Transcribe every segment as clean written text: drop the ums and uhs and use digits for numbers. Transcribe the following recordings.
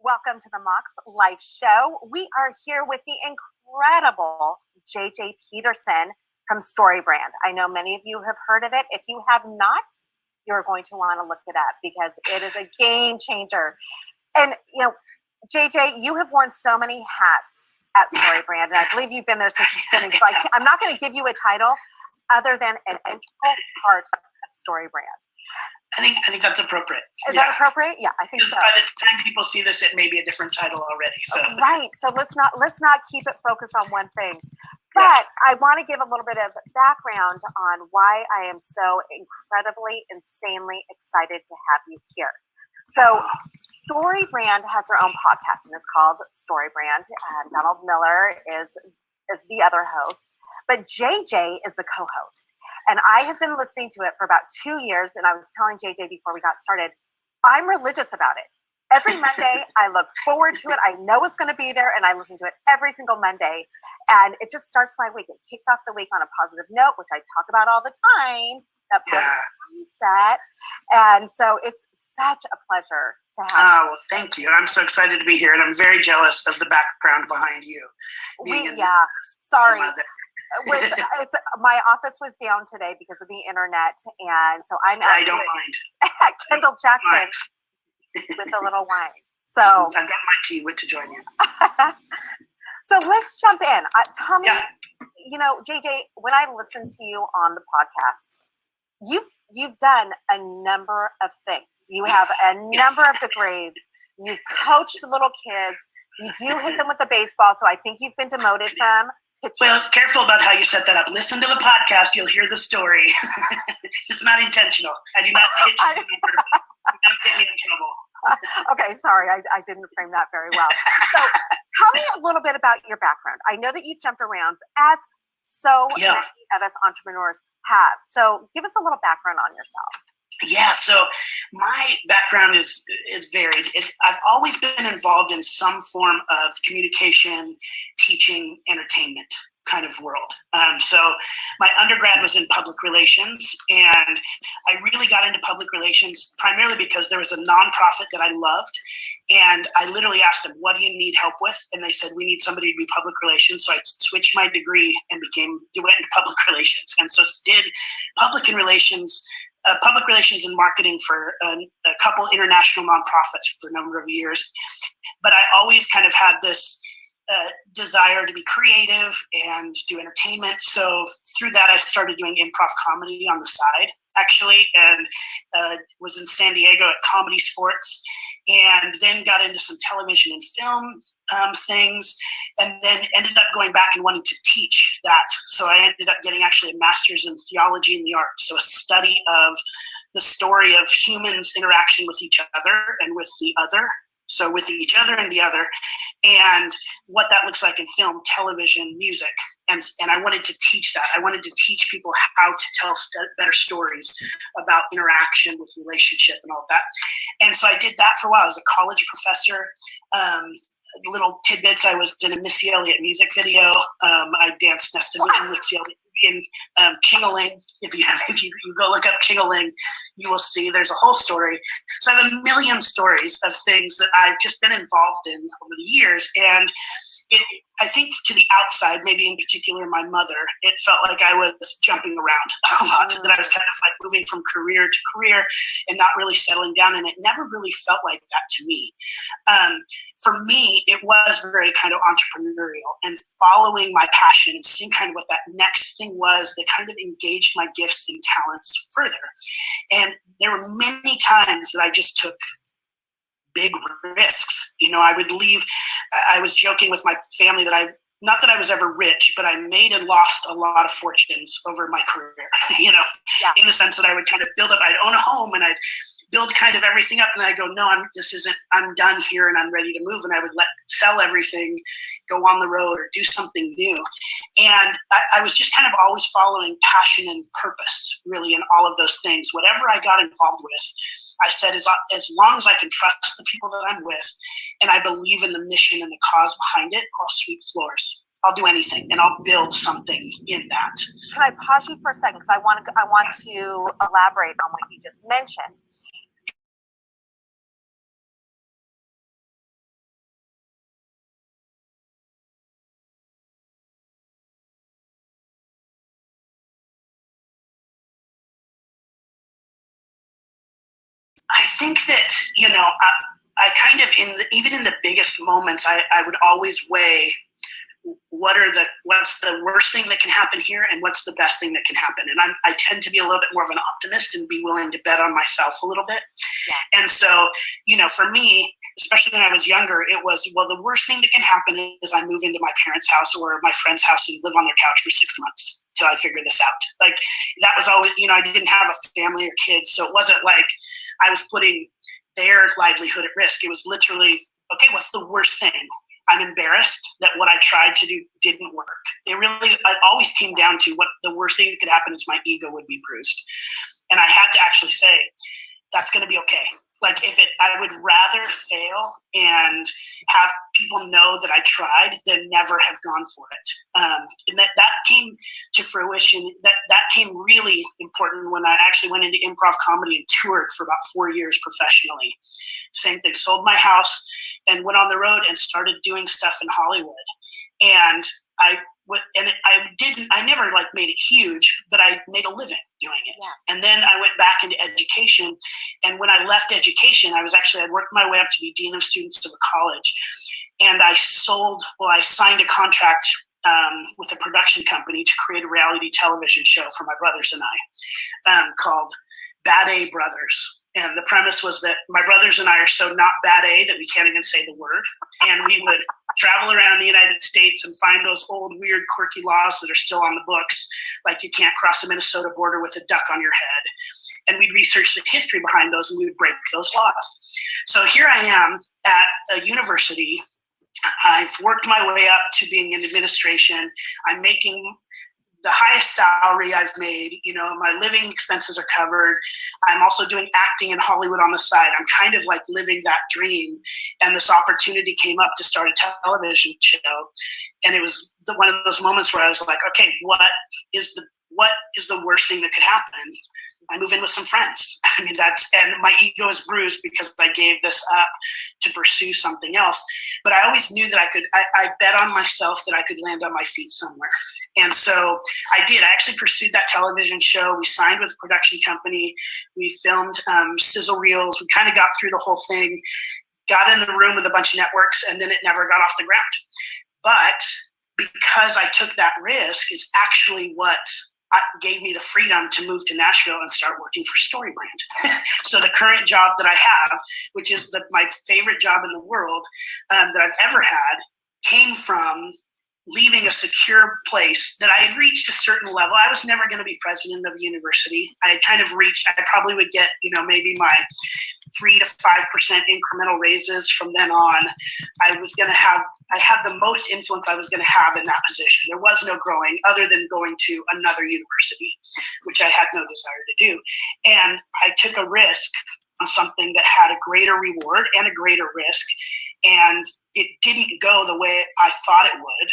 Welcome to the Mox Life Show. We are here with the incredible JJ Peterson from Storybrand. I know many of you have heard of it. If you have not, you're going to want to look it up because it is a game changer. And, you know, JJ, you have worn so many hats at Storybrand, and I believe you've been there since the beginning. So I'm not going to give you a title other than an integral part of Storybrand. I think that's appropriate. Is that appropriate? Yeah, I think so. By the time people see this, it may be a different title already. So. Right. So let's not keep it focused on one thing. But I want to give a little bit of background on why I am so incredibly, insanely excited to have you here. So Storybrand has their own podcast, and it's called Storybrand. Donald Miller is the other host. But JJ is the co-host. And I have been listening to it for about 2 years. And I was telling JJ before we got started, I'm religious about it. Every Monday, I look forward to it. I know it's going to be there. And I listen to it every single Monday. And it just starts my week. It kicks off the week on a positive note, which I talk about all the time. That mindset. And so it's such a pleasure to have you. Well, thank you. I'm so excited to be here. And I'm very jealous of the background behind you. Sorry. My office was down today because of the internet, and so I don't mind. At Kendall Jackson with a little wine. So I've got my tea to join you. So let's jump in. Tell me, you know, JJ, when I listen to you on the podcast, you've done a number of things. You have a number of degrees. You've coached little kids. You do hit them with the baseball, so I think you've been demoted from. Well, careful about how you set that up. Listen to the podcast. You'll hear the story. It's not intentional. I do not hit you. Don't get me in trouble. Okay, sorry. I didn't frame that very well. So tell me a little bit about your background. I know that you've jumped around, as so many of us entrepreneurs have. So give us a little background on yourself. Yeah, so my background is varied. I've always been involved in some form of communication, teaching, entertainment kind of world. So my undergrad was in public relations, and I really got into public relations primarily because there was a nonprofit that I loved, and I literally asked them, "What do you need help with?" And they said, "We need somebody to be public relations." So I switched my degree and went into public relations, and so did public relations and marketing for a couple international nonprofits for a number of years. But I always kind of had this desire to be creative and do entertainment. So through that, I started doing improv comedy on the side, actually, and was in San Diego at Comedy Sports, and then got into some television and film things, and then ended up going back and wanting to teach that. So I ended up getting actually a master's in theology in the arts, so a study of the story of humans' interaction with each other and with the other. So with each other and the other, and what that looks like in film, television, music. And I wanted to teach that. I wanted to teach people how to tell better stories about interaction with relationship and all that. And so I did that for a while. I was a college professor. Little tidbits. I was in a Missy Elliott music video. I dance nested with Missy Elliott in King-a-Ling. If you go look up King-a-Ling, you will see there's a whole story. So I have a million stories of things that I've just been involved in over the years. And I think to the outside, maybe in particular my mother, it felt like I was jumping around a lot, that I was kind of like moving from career to career and not really settling down. And it never really felt like that to me. For me, it was very kind of entrepreneurial and following my passion and seeing kind of what that next thing was that kind of engaged my gifts and talents further. And there were many times that I just took big risks. You know, I would leave. I was joking with my family that not that I was ever rich, but I made and lost a lot of fortunes over my career, you know, in the sense that I would kind of build up, I'd own a home and I'd build kind of everything up, and I go, no, I'm done here and I'm ready to move. And I would sell everything, go on the road or do something new. And I was just kind of always following passion and purpose, really, in all of those things. Whatever I got involved with, I said, as long as I can trust the people that I'm with and I believe in the mission and the cause behind it, I'll sweep floors. I'll do anything and I'll build something in that. Can I pause you for a second? Because I want to elaborate on what you just mentioned. I think that, I kind of, even in the biggest moments, I would always weigh what's the worst thing that can happen here and what's the best thing that can happen. And I tend to be a little bit more of an optimist and be willing to bet on myself a little bit. Yeah. And so, for me, especially when I was younger, it was, well, the worst thing that can happen is I move into my parents' house or my friend's house and live on their couch for 6 months till I figure this out. Like, that was always, I didn't have a family or kids. So it wasn't like I was putting their livelihood at risk. It was literally, okay, what's the worst thing? I'm embarrassed that what I tried to do didn't work. It always came down to what the worst thing that could happen is my ego would be bruised. And I had to actually say, that's going to be okay. Like, I would rather fail and have people know that I tried than never have gone for it. And that came to fruition. That came really important when I actually went into improv comedy and toured for about 4 years professionally. Same thing, sold my house and went on the road and started doing stuff in Hollywood. And I never made it huge, but I made a living doing it. Yeah. And then I went back into education. And when I left education, I'd worked my way up to be dean of students of a college. And I signed a contract with a production company to create a reality television show for my brothers and I called Bad A Brothers. And the premise was that my brothers and I are so not bad A that we can't even say the word. And we would travel around the United States and find those old, weird, quirky laws that are still on the books, like you can't cross the Minnesota border with a duck on your head. And we'd research the history behind those and we would break those laws. So here I am at a university. I've worked my way up to being in administration. I'm making the highest salary I've made. My living expenses are covered. I'm also doing acting in Hollywood on the side. I'm kind of living that dream. And this opportunity came up to start a television show. And it was one of those moments where I was like, okay, what is the worst thing that could happen? I move in with some friends. And my ego is bruised because I gave this up to pursue something else. But I always knew that I bet on myself that I could land on my feet somewhere. And so I did. I actually pursued that television show. We signed with a production company. We filmed sizzle reels. We kind of got through the whole thing, got in the room with a bunch of networks, and then it never got off the ground. But because I took that risk, it's actually what gave me the freedom to move to Nashville and start working for Storybrand. So the current job that I have, which is my favorite job in the world that I've ever had, came from leaving a secure place that I had reached a certain level. I was never going to be president of a university. I had kind of reached, I probably would get, maybe my 3 to 5% incremental raises from then on. I had the most influence I was going to have in that position. There was no growing other than going to another university, which I had no desire to do. And I took a risk on something that had a greater reward and a greater risk. And it didn't go the way I thought it would,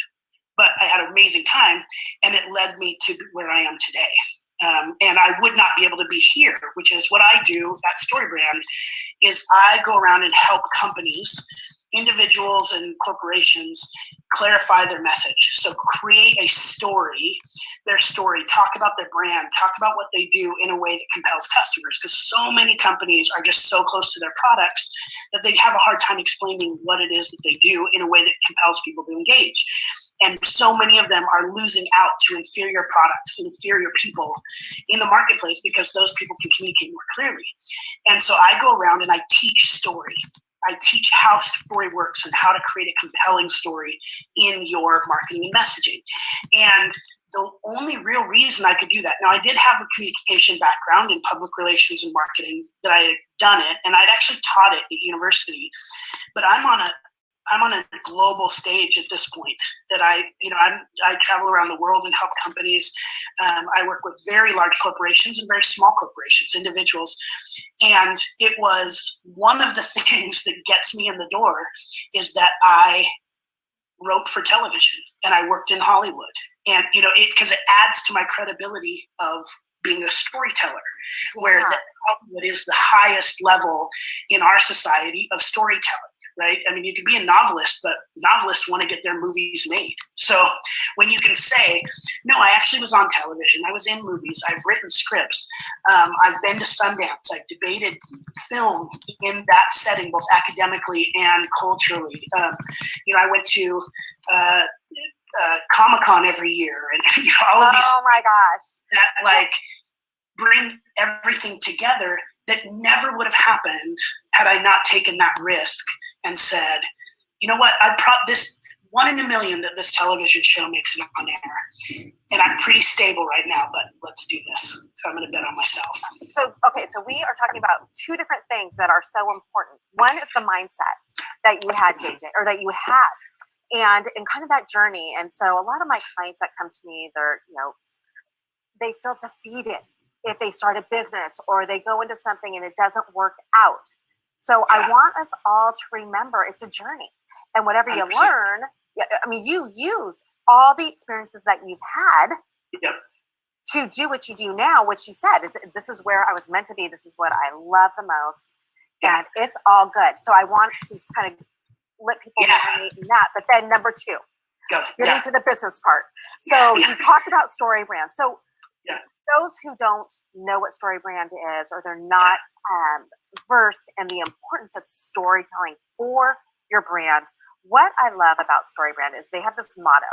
but I had an amazing time, and it led me to where I am today. And I would not be able to be here, which is what I do at Storybrand, is I go around and help companies, individuals and corporations clarify their message. So create a story, their story, talk about their brand, talk about what they do in a way that compels customers, because so many companies are just so close to their products that they have a hard time explaining what it is that they do in a way that compels people to engage. And so many of them are losing out to inferior products, inferior people in the marketplace because those people can communicate more clearly. And so I go around and I teach story. I teach how story works and how to create a compelling story in your marketing and messaging. And the only real reason I could do that, now I did have a communication background in public relations and marketing that I had done it, and I'd actually taught it at university, but I'm on a global stage at this point that I travel around the world and help companies. I work with very large corporations and very small corporations, individuals. And it was one of the things that gets me in the door is that I wrote for television and I worked in Hollywood. And, because it adds to my credibility of being a storyteller, where Hollywood is the highest level in our society of storytelling. right? I mean, you could be a novelist, but novelists want to get their movies made. So when you can say, no, I actually was on television, I was in movies, I've written scripts, I've been to Sundance, I've debated film in that setting, both academically and culturally. I went to Comic-Con every year, and all of these. Oh my gosh! That bring everything together that never would have happened had I not taken that risk and said, you know what, this 1 in a million that this television show makes it on air, and I'm pretty stable right now, but let's do this. So I'm going to bet on myself. So we are talking about two different things that are so important. One is the mindset that you had, JJ, or that you had, and kind of that journey. And so a lot of my clients that come to me, they feel defeated if they start a business or they go into something and it doesn't work out. So I want us all to remember it's a journey, and whatever you 100%. learn, I mean, you use all the experiences that you've had to do what you do now. What you said is, this is where I was meant to be. This is what I love the most, and it's all good. So I want to just kind of let people marinate in that. But then number two, getting to the business part. So you talked about Storybrand. So those who don't know what Storybrand is, or they're not versed in the importance of storytelling for your brand, what I love about Storybrand is they have this motto,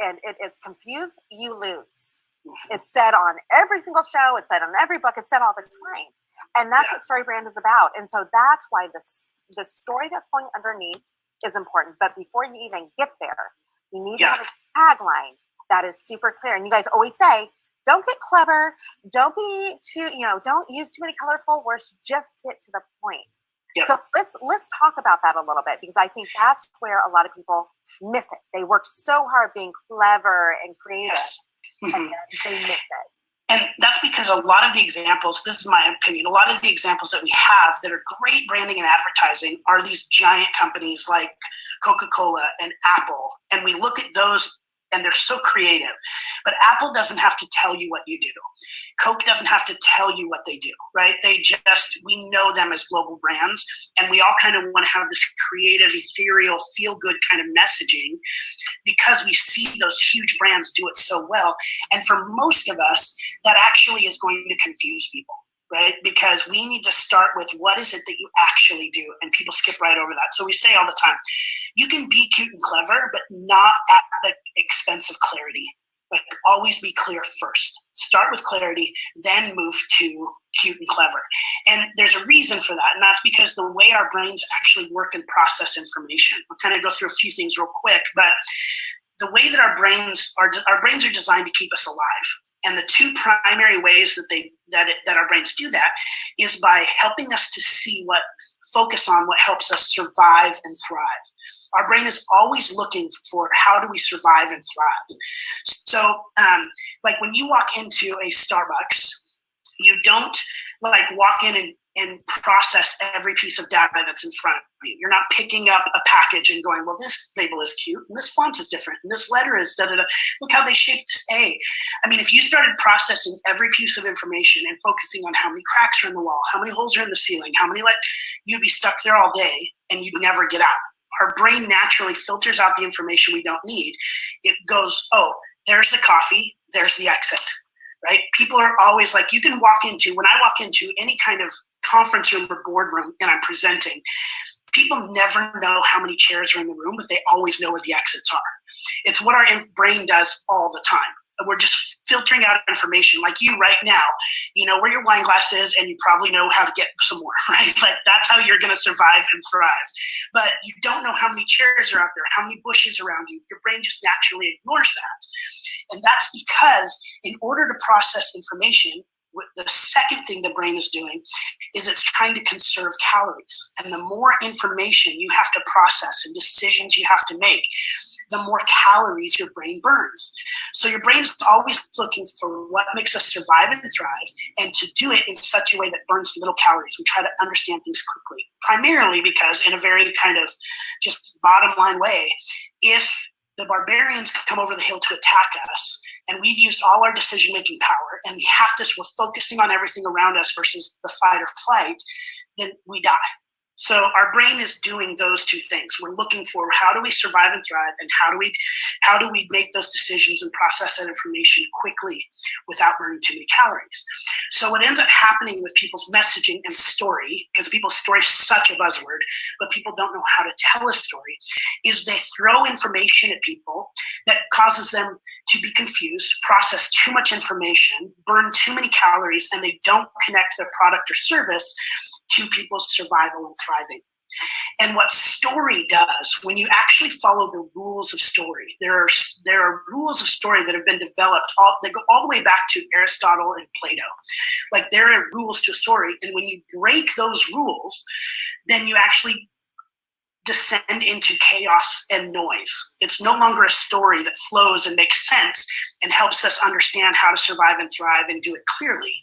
and it is confuse, you lose. It's said on every single show. It's said on every book. It's said all the time. And that's what Storybrand is about. And so that's why the story that's going underneath is important. But before you even get there, you need to have a tagline that is super clear. And you guys always say, don't get clever. Don't be too, don't use too many colorful words. Just get to the point. Yep. So let's talk about that a little bit, because I think that's where a lot of people miss it. They work so hard being clever and creative, and then they miss it. And that's because a lot of the examples, this is my opinion, a lot of the examples that we have that are great branding and advertising are these giant companies like Coca-Cola and Apple. And we look at those and they're so creative. But Apple doesn't have to tell you what you do. Coke doesn't have to tell you what they do, right? We know them as global brands, and we all kind of want to have this creative, ethereal, feel-good kind of messaging because we see those huge brands do it so well. And for most of us, that actually is going to confuse people, right? Because we need to start with what is it that you actually do, and people skip right over that. So we say all the time, you can be cute and clever, but not at the expense of clarity. Like, always be clear first. Start with clarity, then move to cute and clever. And there's a reason for that, and that's because the way our brains actually work and process information. I'll kind of go through a few things real quick, but the way that our brains are designed to keep us alive. And the two primary ways that our brains do that is by helping us to focus on what helps us survive and thrive. Our brain is always looking for, how do we survive and thrive? So, like when you walk into a Starbucks, you don't walk in and process every piece of data that's in front of you. You're not picking up a package and going, well, this label is cute, and this font is different, and this letter is da-da-da. Look how they shaped this A. I mean, if you started processing every piece of information and focusing on how many cracks are in the wall, how many holes are in the ceiling, you'd be stuck there all day, and you'd never get out. Our brain naturally filters out the information we don't need. It goes, oh, there's the coffee, there's the exit. Right? People are always like, when I walk into any kind of conference room or boardroom and I'm presenting, people never know how many chairs are in the room, but they always know where the exits are. It's what our brain does all the time. We're just filtering out information. Like you right now, you know where your wine glass is, and you probably know how to get some more, right? Like, that's how you're going to survive and thrive. But you don't know how many chairs are out there, how many bushes around you. Your brain just naturally ignores that. And that's because in order to process information, the second thing the brain is doing is it's trying to conserve calories. And the more information you have to process and decisions you have to make, the more calories your brain burns. So your brain is always looking for what makes us survive and thrive, and to do it in such a way that burns little calories. We try to understand things quickly, primarily because, in a very kind of just bottom line way, if the barbarians come over the hill to attack us, and we've used all our decision-making power, and we're focusing on everything around us versus the fight or flight, then we die. So our brain is doing those two things. We're looking for how do we survive and thrive, and how do we make those decisions and process that information quickly without burning too many calories. So what ends up happening with people's messaging and story, because people's story is such a buzzword, but people don't know how to tell a story, is they throw information at people that causes them to be confused, process too much information, burn too many calories, and they don't connect their product or service to people's survival and thriving. And what story does, when you actually follow the rules of story, there are rules of story that have been developed, they go all the way back to Aristotle and Plato. Like, there are rules to a story, and when you break those rules, then you actually descend into chaos and noise. It's no longer a story that flows and makes sense and helps us understand how to survive and thrive and do it clearly.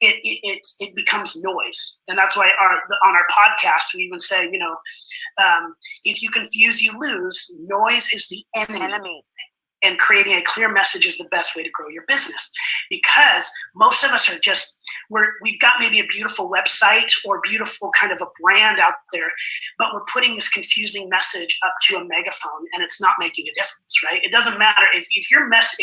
It becomes noise. And that's why on our podcast, we would say, if you confuse, you lose. Noise is the enemy. And creating a clear message is the best way to grow your business, because most of us are we've got maybe a beautiful website or beautiful kind of a brand out there, but we're putting this confusing message up to a megaphone and it's not making a difference, right? It doesn't matter if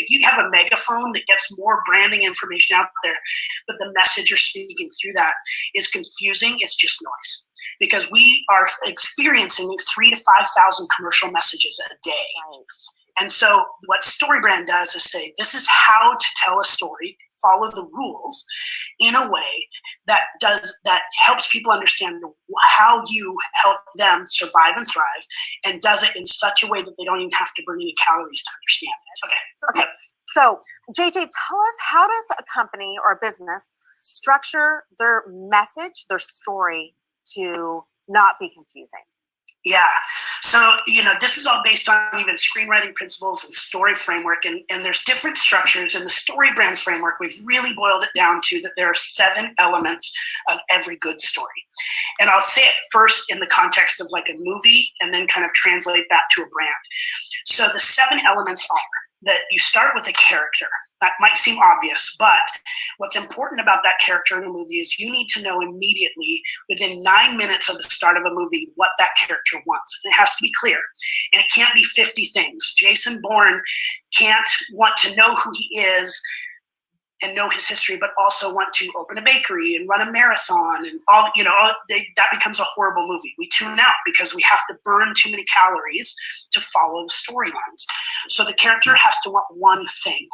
you have a megaphone that gets more branding information out there, but the message you're speaking through that is confusing, it's just noise. Because we are experiencing 3,000 to 5,000 commercial messages a day. Right. And so what Storybrand does is say, this is how to tell a story, follow the rules in a way that helps people understand how you help them survive and thrive, and does it in such a way that they don't even have to burn any calories to understand it. Okay. So JJ, tell us, how does a company or a business structure their message, their story, to not be confusing? Yeah. So, this is all based on even screenwriting principles and story framework. And there's different structures. In the Storybrand framework, we've really boiled it down to that there are 7 elements of every good story. And I'll say it first in the context of like a movie, and then kind of translate that to a brand. So the 7 elements are that you start with a character. That might seem obvious, but what's important about that character in a movie is you need to know immediately, within 9 minutes of the start of a movie, what that character wants. And it has to be clear. And it can't be 50 things. Jason Bourne can't want to know who he is and know his history, but also want to open a bakery and run a marathon and all, that becomes a horrible movie. We tune out because we have to burn too many calories to follow the storylines. So the character has to want one thing.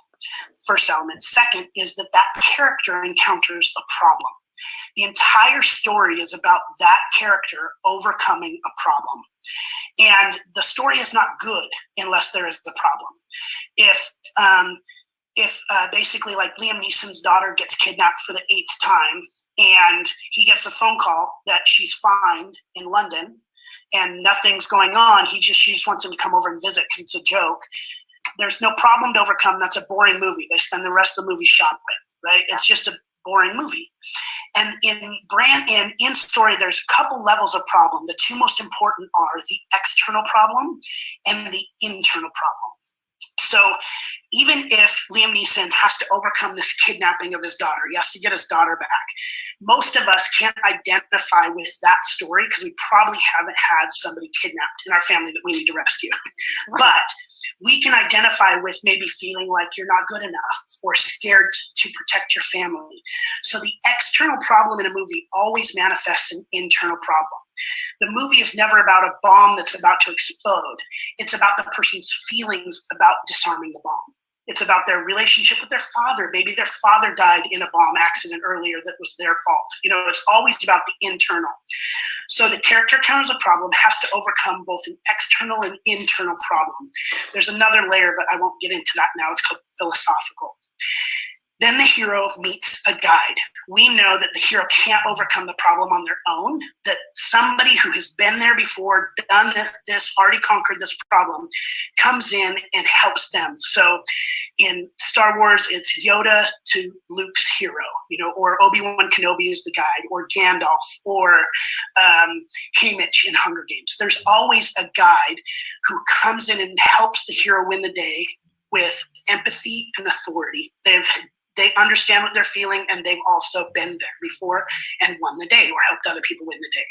First element. Second is that character encounters a problem. The entire story is about that character overcoming a problem. And the story is not good unless there is the problem. If basically, like, Liam Neeson's daughter gets kidnapped for the 8th time, and he gets a phone call that she's fine in London and nothing's going on, she just wants him to come over and visit because it's a joke. There's no problem to overcome. That's a boring movie. They spend the rest of the movie shopping, right? It's just a boring movie. And in story, there's a couple levels of problem. The 2 most important are the external problem and the internal problem. So even if Liam Neeson has to overcome this kidnapping of his daughter, he has to get his daughter back, most of us can't identify with that story because we probably haven't had somebody kidnapped in our family that we need to rescue. Right. But we can identify with maybe feeling like you're not good enough or scared to protect your family. So the external problem in a movie always manifests an internal problem. The movie is never about a bomb that's about to explode. It's about the person's feelings about disarming the bomb. It's about their relationship with their father. Maybe their father died in a bomb accident earlier that was their fault. It's always about the internal. So the character encounters a problem, has to overcome both an external and internal problem. There's another layer, but I won't get into that now. It's called philosophical. Then the hero meets a guide. We know that the hero can't overcome the problem on their own, that somebody who has been there before, done this, already conquered this problem, comes in and helps them. So in Star Wars, it's Yoda to Luke's hero, or Obi-Wan Kenobi is the guide, or Gandalf, or Haymitch in Hunger Games. There's always a guide who comes in and helps the hero win the day with empathy and authority. They've they understand what they're feeling, and they've also been there before and won the day or helped other people win the day.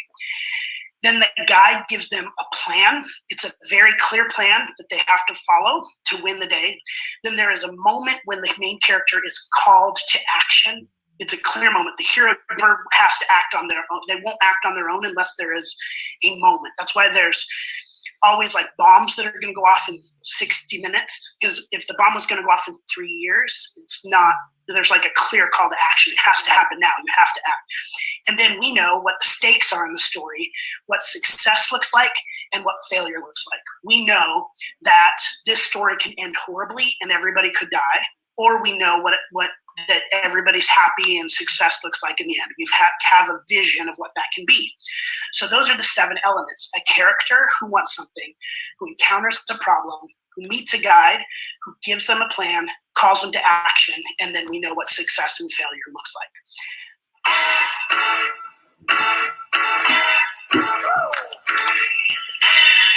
Then the guide gives them a plan. It's a very clear plan that they have to follow to win the day. Then there is a moment when the main character is called to action. It's a clear moment. The hero never has to act on their own. They won't act on their own unless there is a moment. That's why there's always like bombs that are going to go off in 60 minutes. Because if the bomb was going to go off in 3 years, it's not, there's like a clear call to action. It has to happen now. You have to act. And then we know what the stakes are in the story, what success looks like, and what failure looks like. We know that this story can end horribly and everybody could die, or we know what that everybody's happy and success looks like in the end. We have a vision of what that can be. So those are the 7 elements: a character who wants something, who encounters a problem, who meets a guide, who gives them a plan, calls them to action, and then we know what success and failure looks like.